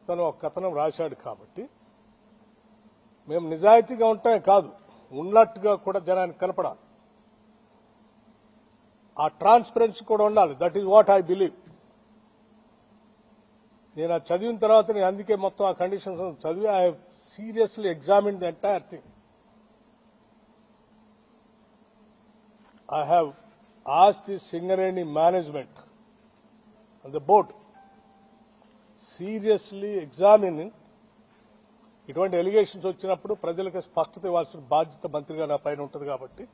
తను ఒక కథనం రాశాడు కాబట్టి మేము నిజాయితీగా ఉంటామే కాదు, ఉన్నట్టుగా కూడా జనానికి కనపడాలి. ఆ ట్రాన్స్పరెన్సీ కూడా ఉండాలి. That is what I believe. నేను అది చదివిన తర్వాత నేను అందుకే మొత్తం ఆ కండిషన్స్ చదివి I have seriously examined the entire thing. I have asked the Singareni management and the board seriously examining ఇటువంటి ఎలిగేషన్స్ వచ్చినప్పుడు ప్రజలకు స్పష్టత ఇవ్వాల్సిన బాధ్యత మంత్రిగా నా పైన ఉంటుంది కాబట్టి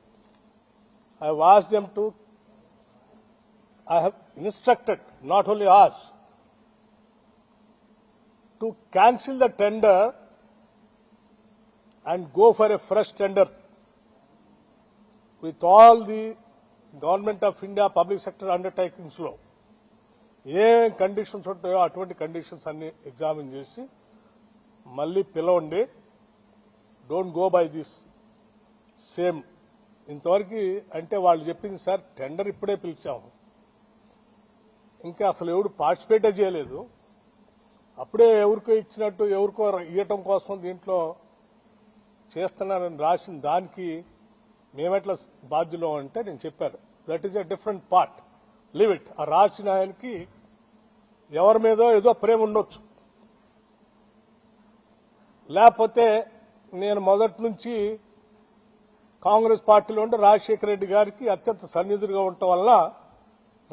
I have asked them to, I have instructed, not only asked, to cancel the tender and go for a fresh tender with all the Government of India public sector undertakings లో ఏ కండిషన్స్ ఉంటాయో అటువంటి conditions అన్ని examine చేసి మళ్ళీ పిలవండి. Don't go by this same. ఇంతవరకు అంటే వాళ్ళు చెప్పింది సార్ టెండర్ ఇప్పుడే పిలిచాము, ఇంకా అసలు ఎవరు పార్టిసిపేటే చేయలేదు, అప్పుడే ఎవరికో ఇచ్చినట్టు ఎవరికో ఇవ్వటం కోసం దీంట్లో చేస్తున్నారని రాసిన దానికి మేమెట్లా బాధ్యులు అంటే నేను చెప్పాను that is a different part, live it. ఆ రాసిన ఆయనకి ఎవరి మీదో ఏదో ప్రేమ ఉండొచ్చు, లేకపోతే నేను మొదటి నుంచి కాంగ్రెస్ పార్టీలో ఉండి రాజశేఖర రెడ్డి గారికి అత్యంత సన్నిధులుగా ఉండటం వల్ల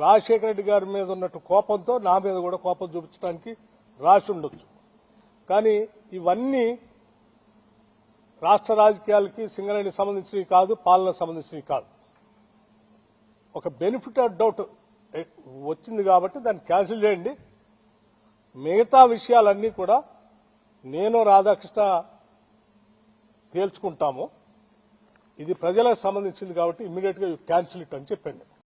రాజశేఖర రెడ్డి గారి మీద ఉన్నట్టు కోపంతో నా మీద కూడా కోపం చూపించడానికి రాసి ఉండొచ్చు. కానీ ఇవన్నీ రాష్ట్ర రాజకీయాలకి సింగరేణికి సంబంధించినవి కాదు, పాలనకు సంబంధించినవి కాదు. ఒక బెనిఫిట్ ఆఫ్ డౌట్ వచ్చింది కాబట్టి దాన్ని క్యాన్సిల్ చేయండి. మిగతా విషయాలన్నీ కూడా నేను రాధాకృష్ణ తేల్చుకుంటాము. ఇది ప్రజలకు సంబంధించింది కాబట్టి ఇమ్మీడియట్ గా క్యాన్సిల్ ఇట్ అని చెప్పండి.